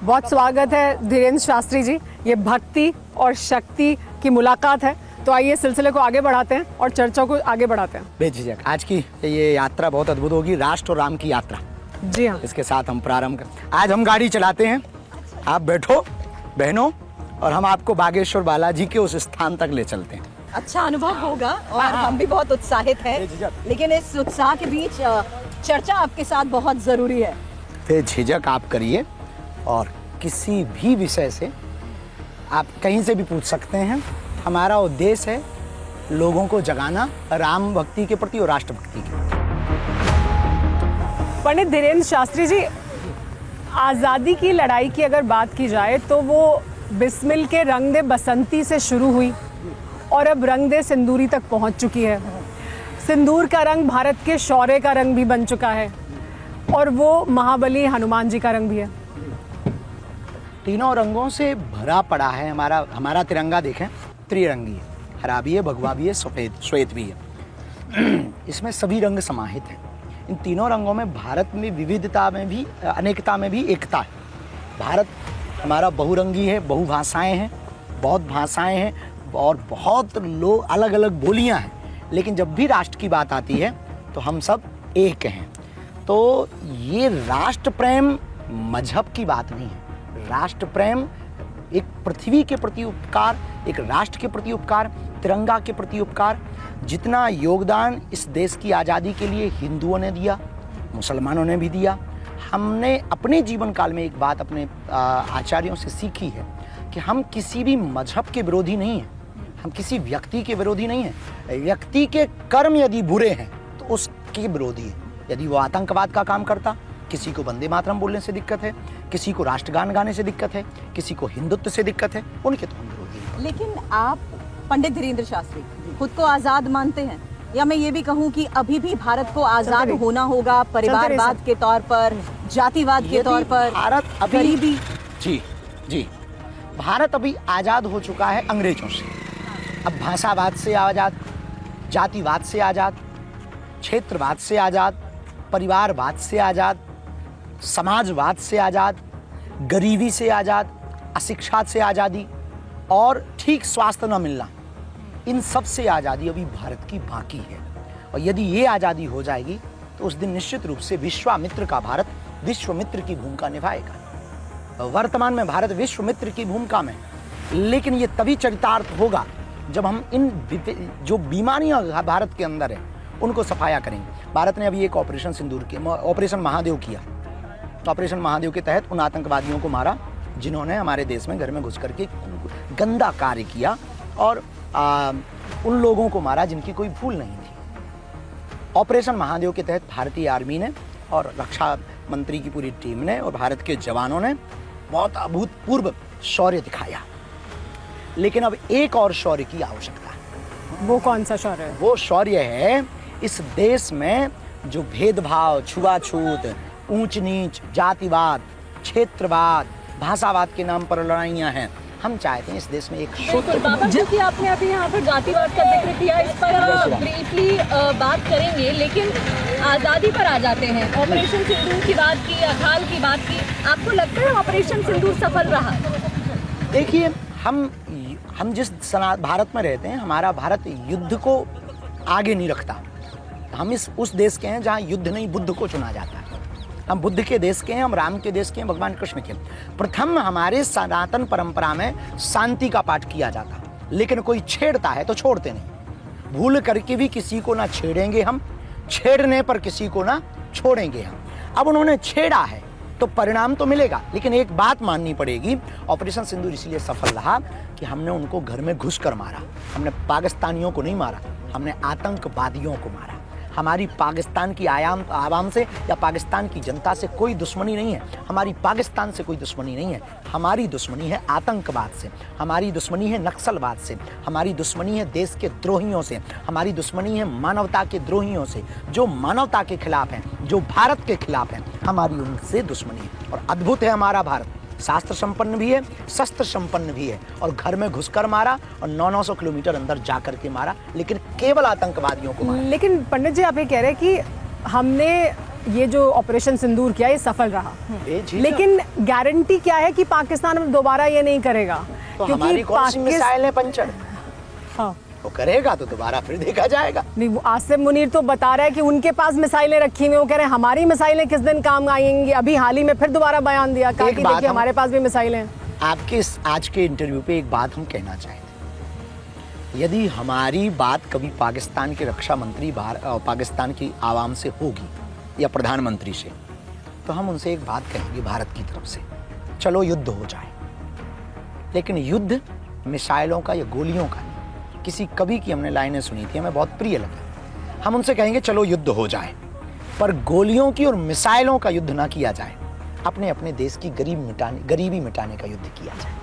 बहुत स्वागत है धीरेन्द्र शास्त्री जी। ये भक्ति और शक्ति की मुलाकात है, तो आइए सिलसिले को आगे बढ़ाते हैं और चर्चा को आगे बढ़ाते हैं। बेझिझक आज की ये यात्रा बहुत अद्भुत होगी, राष्ट्र और राम की यात्रा। जी हाँ, इसके साथ हम प्रारंभ कर। आज हम गाड़ी चलाते हैं, आप बैठो बहनों, और हम आपको बागेश्वर बालाजी के उस स्थान तक ले चलते हैं। अच्छा अनुभव होगा और हम भी बहुत उत्साहित हैं, लेकिन इस उत्साह के बीच चर्चा आपके साथ बहुत ज़रूरी है। बेझिझक आप करिए और किसी भी विषय से आप कहीं से भी पूछ सकते हैं। हमारा उद्देश्य है लोगों को जगाना राम भक्ति के प्रति और राष्ट्र भक्ति के प्रति। पंडित धीरेन्द्र शास्त्री जी, आज़ादी की लड़ाई की अगर बात की जाए तो वो बिस्मिल के रंग दे बसंती से शुरू हुई और अब रंग दे सिंदूरी तक पहुंच चुकी है। सिंदूर का रंग भारत के शौर्य का रंग भी बन चुका है और वो महाबली हनुमान जी का रंग भी है। तीनों रंगों से भरा पड़ा है हमारा तिरंगा। देखें, त्रिरंगी है, हरा भी है, भगवा भी है, सफ़ेद श्वेत भी है। इसमें सभी रंग समाहित हैं। इन तीनों रंगों में भारत में विविधता में भी, अनेकता में भी एकता है। भारत हमारा बहुरंगी है, बहुभाषाएं हैं, बहुत भाषाएं हैं और बहुत लोग अलग अलग बोलियां हैं, लेकिन जब भी राष्ट्र की बात आती है तो हम सब एक हैं। तो ये राष्ट्र प्रेम मजहब की बात नहीं है। राष्ट्र प्रेम एक पृथ्वी के प्रति उपकार, एक राष्ट्र के प्रति उपकार, तिरंगा के प्रति उपकार। जितना योगदान इस देश की आज़ादी के लिए हिंदुओं ने दिया, मुसलमानों ने भी दिया। हमने अपने जीवन काल में एक बात अपने आचार्यों से सीखी है कि हम किसी भी मजहब के विरोधी नहीं हैं, हम किसी व्यक्ति के विरोधी नहीं हैं। व्यक्ति के कर्म यदि बुरे हैं तो उसके विरोधी हैं। यदि वो आतंकवाद का काम करता, किसी को वंदे मातरम बोलने से दिक्कत है, किसी को राष्ट्रगान गाने से दिक्कत है, किसी को हिंदुत्व से दिक्कत है, उनके तो हम विरोधी हैं। लेकिन आप पंडित धीरेन्द्र शास्त्री खुद को आज़ाद मानते हैं, या मैं ये भी कहूँ कि अभी भी भारत को आज़ाद होना होगा, परिवारवाद के तौर पर, जातिवाद के तौर पर? भारत अभी गरीबी, जी भारत अभी आज़ाद हो चुका है अंग्रेजों से। अब भाषावाद से आज़ाद, जातिवाद से आज़ाद, क्षेत्रवाद से आज़ाद, परिवारवाद से आज़ाद, समाजवाद से आज़ाद, गरीबी से आज़ाद, अशिक्षा से आज़ादी और ठीक स्वास्थ्य न मिलना, इन सब से आज़ादी अभी भारत की बाकी है। और यदि ये आज़ादी हो जाएगी तो उस दिन निश्चित रूप से विश्वामित्र का भारत विश्वमित्र की भूमिका निभाएगा। वर्तमान में भारत विश्वमित्र की भूमिका में, लेकिन ये तभी चरितार्थ होगा जब हम इन जो बीमारियां भारत के अंदर है उनको सफाया करेंगे। भारत ने अभी एक ऑपरेशन सिंदूर किया, ऑपरेशन महादेव किया। तो ऑपरेशन महादेव के तहत उन आतंकवादियों को मारा जिन्होंने हमारे देश में घर में घुस करके गंदा कार्य किया और उन लोगों को मारा जिनकी कोई भूल नहीं थी। ऑपरेशन महादेव के तहत भारतीय आर्मी ने और रक्षा मंत्री की पूरी टीम ने और भारत के जवानों ने बहुत अभूतपूर्व शौर्य दिखाया। लेकिन अब एक और शौर्य की आवश्यकता है। वो कौन सा शौर्य है? वो शौर्य है इस देश में जो भेदभाव, छुआछूत, ऊंच नीच, जातिवाद, क्षेत्रवाद, भाषावाद के नाम पर लड़ाइयाँ हैं। हम चाहते हैं इस देश में एक बाबा जी की आपने अभी यहाँ पर जातिवाद का जिक्र किया, इस पर ब्रीफली बात करेंगे, लेकिन आज़ादी पर आ जाते हैं। ऑपरेशन सिंदूर की बात की, अकाल की बात की, आपको लगता है ऑपरेशन सिंदूर सफल रहा? देखिए, हम जिस भारत में रहते हैं, हमारा भारत युद्ध को आगे नहीं रखता। हम उस देश के हैं जहाँ युद्ध नहीं, बुद्ध को चुना जाता है। हम बुद्ध के देश के हैं, हम राम के देश के हैं, भगवान कृष्ण के। प्रथम हमारे सनातन परंपरा में शांति का पाठ किया जाता, लेकिन कोई छेड़ता है तो छोड़ते नहीं। भूल करके भी किसी को ना छेड़ेंगे हम, छेड़ने पर किसी को ना छोड़ेंगे हम। अब उन्होंने छेड़ा है तो परिणाम तो मिलेगा, लेकिन एक बात माननी पड़ेगी, ऑपरेशन सिंदूर इसलिए सफल रहा कि हमने उनको घर में घुस कर मारा। हमने पाकिस्तानियों को नहीं मारा, हमने आतंकवादियों को मारा। हमारी पाकिस्तान की आवाम से या पाकिस्तान की जनता से कोई दुश्मनी नहीं है। हमारी पाकिस्तान से कोई दुश्मनी नहीं है। हमारी दुश्मनी है आतंकवाद से, हमारी दुश्मनी है नक्सलवाद से, हमारी दुश्मनी है देश के द्रोहियों से, हमारी दुश्मनी है मानवता के द्रोहियों से। जो मानवता के खिलाफ हैं, जो भारत के खिलाफ हैं, हमारी उनसे दुश्मनी है। और अद्भुत है हमारा भारत, शास्त्र संपन्न भी है, शस्त्र संपन्न भी है। और घर में घुसकर मारा और 900 किलोमीटर अंदर जाकर के मारा, लेकिन केवल आतंकवादियों को मारा। लेकिन पंडित जी, आप ये कह रहे हैं कि हमने ये जो ऑपरेशन सिंदूर किया ये सफल रहा, ये ठीक है। लेकिन गारंटी क्या है कि पाकिस्तान अब दोबारा ये नहीं करेगा? तो हमारी कौन सी मिसाइलें पंचर? हाँ, वो करेगा तो दोबारा फिर देखा जाएगा। नहीं, वो आसिम मुनीर तो बता रहा है कि उनके पास मिसाइलें रखी हुई हैं, वो कह रहे हैं हमारी मिसाइलें किस दिन काम आएंगी। अभी हाल ही में फिर दोबारा बयान दिया, कहा एक कि बात देखिए हम- हमारे पास भी मिसाइलें हैं। आपके इस आज के इंटरव्यू पे एक बात हम कहना चाहेंगे, यदि हमारी बात कभी पाकिस्तान के रक्षा मंत्री पाकिस्तान की आवाम से होगी या प्रधानमंत्री से, तो हम उनसे एक बात कहेंगे भारत की तरफ से, चलो युद्ध हो जाए, लेकिन युद्ध मिसाइलों का या गोलियों का नहीं। किसी कवि की हमने लाइनें सुनी थी, हमें बहुत प्रिय लगी। हम उनसे कहेंगे चलो युद्ध हो जाए, पर गोलियों की और मिसाइलों का युद्ध ना किया जाए, अपने अपने देश की गरीबी मिटाने का युद्ध किया जाए।